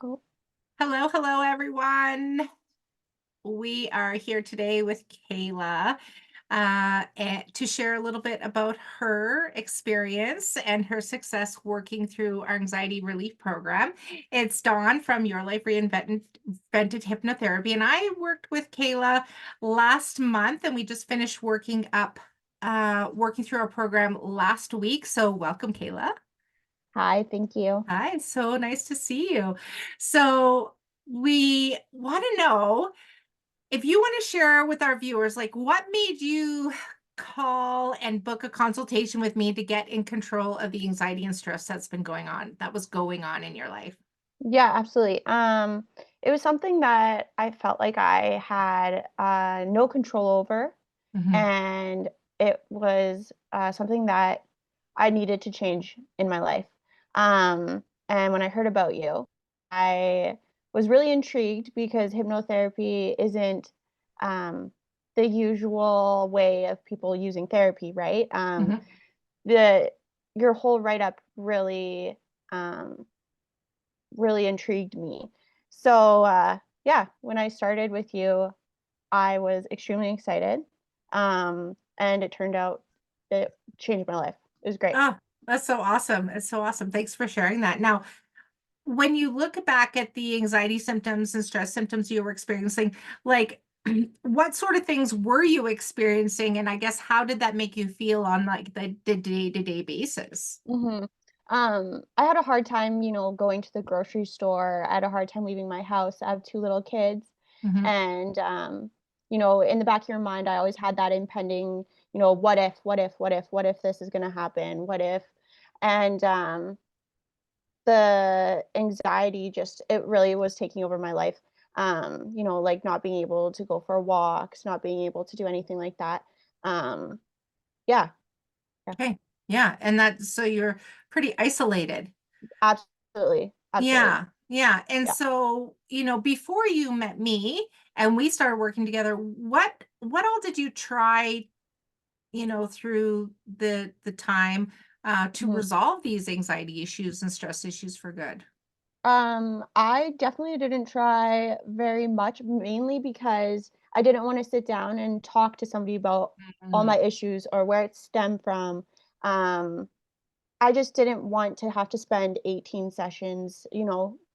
Cool. Hello, hello, everyone. We are here today with Kayla to share a little bit about her experience and her success working through our anxiety relief program. It's Dawn from Your Life Reinvented Hypnotherapy, and I worked with Kayla last month, and we just finished working through our program last week. So, welcome, Kayla. Hi, thank you. Hi, it's so nice to see you. So, we want to know if you want to share with our viewers, like what made you call and book a consultation with me to get in control of the anxiety and stress that was going on in your life? Yeah, absolutely. It was something that I felt like I had no control over, Hmm. and it was something that I needed to change in my life. And when I heard about you, I was really intrigued because hypnotherapy isn't um, the usual way of people using therapy, right? Hmm. The Your whole write up um, really intrigued me. So, yeah, when I started with you, I was extremely excited, and it turned out it changed my life. It was great. Oh, that's so awesome. It's so awesome. Thanks for sharing that. Now, when you look back at the anxiety symptoms and stress symptoms you were experiencing, like what sort of things were you experiencing? And I guess how did that make you feel on like the day-to-day basis? Mhm. I had a hard time, going to the grocery store. I had a hard time leaving my house. I have 2 little kids, Hmm. and, in the back of your mind, I always had that impending, "What if? What if? What if? What if this is gonna happen? What if?" And, the anxiety just it really was taking over my life. Like not being able to go for walks, not being able to do anything like that. Um, yeah, yeah, Okay. Yeah. And that, so you're pretty isolated. absolutely, absolutely. Yeah. Yeah. And Yeah. so, before you met me and we started working together, what all did you try, through the time to Mhm. resolve these anxiety issues and stress issues for good? I definitely didn't try very much, mainly because I didn't want to sit down and talk to somebody about all Mhm. my issues or where it stemmed from. Um, I just didn't want to have to spend 18 sessions,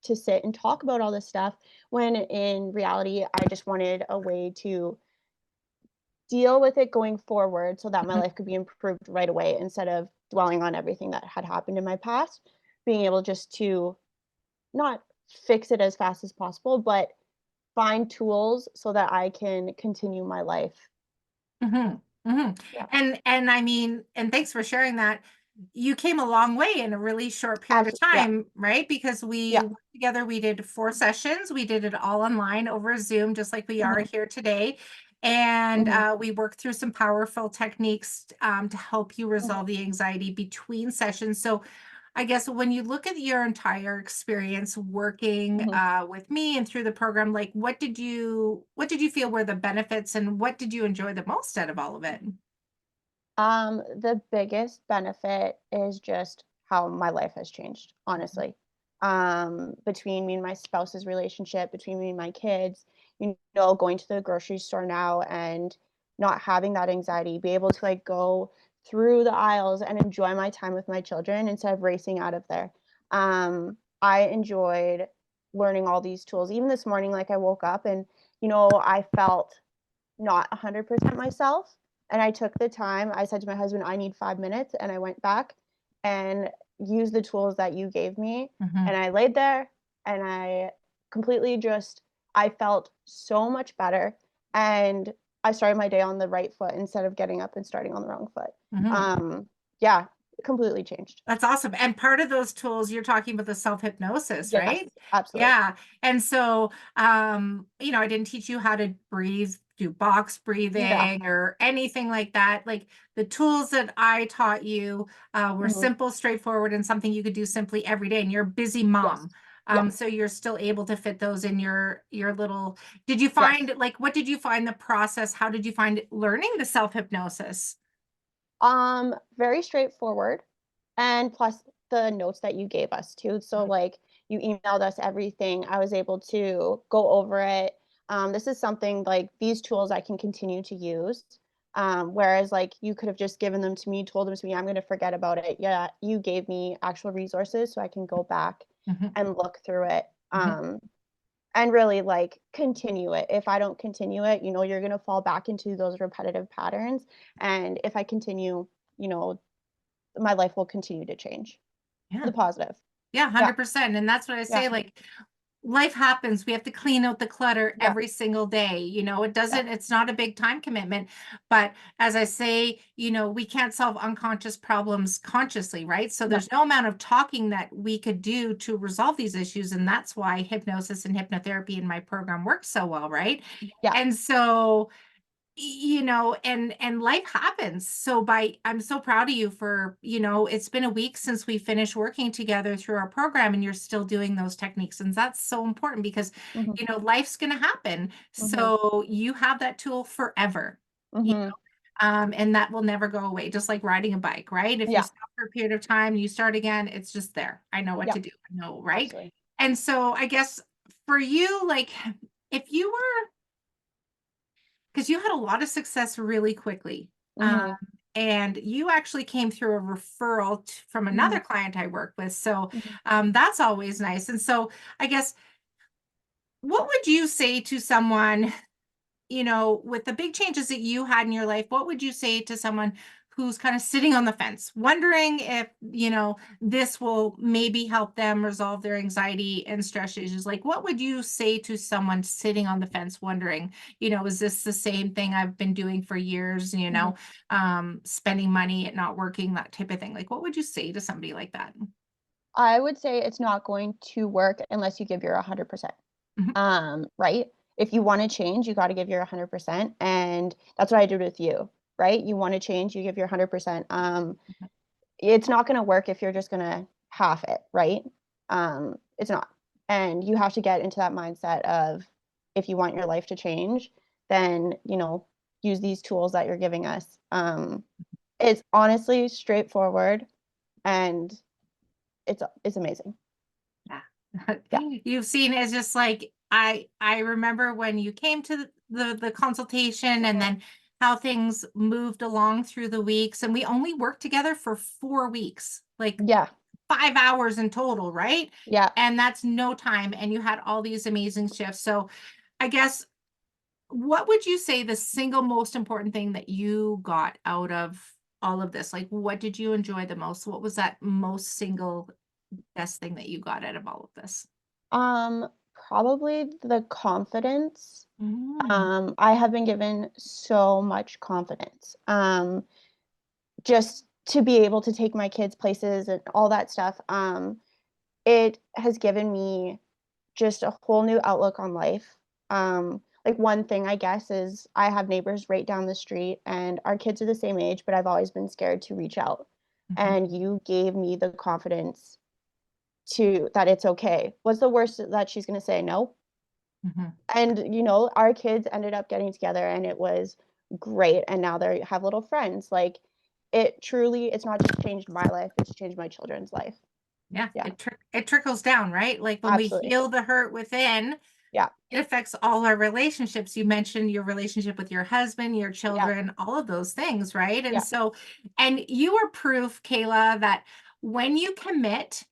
to sit and talk about all this stuff when in reality, I just wanted a way to deal with it going forward so that my Mhm. life could be improved right away instead of dwelling on everything that had happened in my past. Being able just to not fix it as fast as possible, but find tools so that I can continue my life. Mhm. Mhm. Yeah, And I mean, and thanks for sharing that. You came a long way in a really short period of absolutely. Yeah, time, right? Because we yeah. worked together, we did 4 sessions. We did it all online over Zoom, just like we are Mhm, here today. And mhm, we worked through some powerful techniques to help you mhm, resolve the anxiety between sessions. So I guess when you look at your entire experience working mhm. with me and through the program, like what did you feel were the benefits and what did you enjoy the most out of all of it? The biggest benefit is just how my life has changed, honestly. Between me and my spouse's relationship, between me and my kids, going to the grocery store now and not having that anxiety, be able to like go through the aisles and enjoy my time with my children instead of racing out of there. I enjoyed learning all these tools. Even this morning, like I woke up and, I felt not 100% myself. And I took the time. I said to my husband, I need 5 minutes. And I went back and used the tools that you gave me. Mhm. And I laid there and I completely just, I felt so much better. And I started my day on the right foot instead of getting up and starting on the wrong foot. Mhm. Um, yeah, completely changed. That's awesome. And part of those tools, you're talking about the self-hypnosis, Yes, right? absolutely. Yeah. And so, I didn't teach you how to breathe, do box Yeah. breathing or anything like that. Like the tools that I taught you were Hmm. simple, straightforward, and something you could do simply every day. And you're a busy Yes. mom. Yes. So you're still able to fit those in your little, did you Yes. find like what did you find the process? How did you find learning the self-hypnosis? Very straightforward. And plus, the notes that you gave us too. So, like, you emailed us everything. I was able to go over it. This is something like these tools I can continue to use. Whereas, like, you could have just given them to me, told them to me, I'm going to forget about it. Yeah, you gave me actual resources so I can go back Mhm, and look through it. mhm. And really, like, continue it. If I don't continue it, you're going to fall back into those repetitive patterns. And if I continue, you know, my life will continue to change for Yeah. the positive. Yeah, Yeah. 100%, and that's what I Yeah. say, like, life happens, we have to clean out the clutter Yeah. every single day, Yeah. it's not a big time commitment, but as I say, we can't solve unconscious problems consciously, right? So No. there's no amount of talking that we could do to resolve these issues, and that's why hypnosis and hypnotherapy in my program works so well, right? Yeah. And so and life happens. So I'm so proud of you for, it's been a week since we finished working together through our program and you're still doing those techniques. And that's so important because, Mhm. life's going to happen. Mhm. So you have that tool forever, you Mhm. and that will never go away, just like riding a bike, right? If you Yeah. stop for a period of time, you start again, it's just there. I know what Yeah. to do. I know, right? Absolutely. And so I guess for you, like, if you were because you had a lot of success really quickly. Mhm. And you actually came through a referral from Mhm. another client I work with. So Mhm. that's always nice. And so I guess, what would you say to someone, with the big changes that you had in your life, what would you say to someone who's kind of sitting on the fence, wondering if, this will maybe help them resolve their anxiety and stress issues? Like, what would you say to someone sitting on the fence, wondering, is this the same thing I've been doing for years, Mhm. spending money at not working, that type of thing? Like, what would you say to somebody like that? I would say it's not going to work unless you give your 100%. Mhm, Right? If you wanna change, you gotta give your 100%, and that's what I did with you, right? You wanna change, you give your 100%. It's not gonna work if you're just gonna half it, right? It's not. And you have to get into that mindset of, if you want your life to change, then, use these tools that you're giving us. It's honestly straightforward, and it's amazing. yeah. Yeah. You've seen it's just like I remember when you came to the consultation and Mhm. then how things moved along through the weeks, and we only worked together for 4 weeks, like Yeah. 5 hours in total, right? Yeah. And that's no time, and you had all these amazing shifts. So I guess, what would you say the single most important thing that you got out of all of this? Like, what did you enjoy the most? What was that most single best thing that you got out of all of this? Probably the confidence. Mm, I have been given so much confidence. Just to be able to take my kids places and all that stuff. It has given me just a whole new outlook on life. Like, one thing I guess is I have neighbors right down the street and our kids are the same age, but I've always been scared to reach out. mhm, And you gave me the confidence to that it's okay. What's the worst that she's gonna say? No? mhm. And, our kids ended up getting together and it was great. And now they have little friends. Like, it's not just changed my life, it's changed my children's life. Yeah, Yeah, it trickles down, right? Like, when we absolutely. heal the hurt within, Yeah, it affects all our relationships. You mentioned your relationship with your husband, your yeah, children, all of those things, right? And yeah. so, and you are proof, Kayla, that when you commit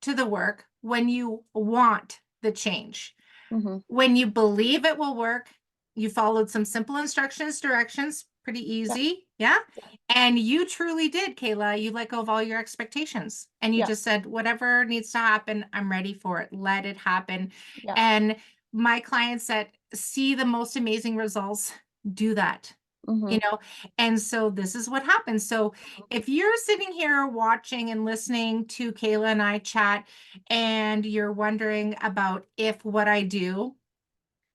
to the work, when you want the change, Mhm. when you believe it will work, you followed some simple instructions, directions, pretty Yeah, easy. Yeah. yeah, And you truly did, Kayla. You let go of all your expectations and you yeah, just said, whatever needs to happen, I'm ready for it. Let it happen. yeah. And my clients that see the most amazing results do that, you Mhm, know? And so this is what happens. So mhm, if you're sitting here watching and listening to Kayla and I chat, and you're wondering about if what I do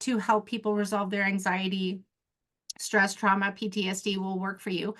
to help people resolve their anxiety, stress, trauma, PTSD will work for you.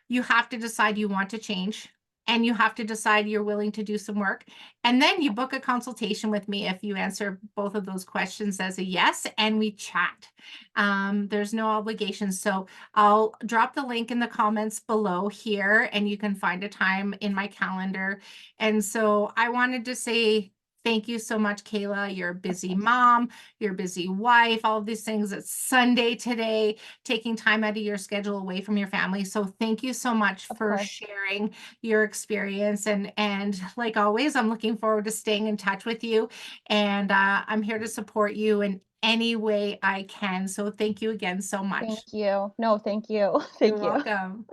You have to decide you want to change. and you have to decide you're willing to do some work. And then you book a consultation with me if you answer both of those questions as a yes, and we chat. There's no obligation. So I'll drop the link in the comments below here, and you can find a time in my calendar. And so I wanted to say thank you so much, Kayla. You're a Of busy course. mom, you're a busy wife, all of these things. It's Sunday today, taking time out of your schedule away from your family. So thank you so much Of for course. sharing your experience. And like always, I'm looking forward to staying in touch with you. And I'm here to support you in any way I can. So thank you again so much. Thank you. No, thank you. You're Thank you. welcome.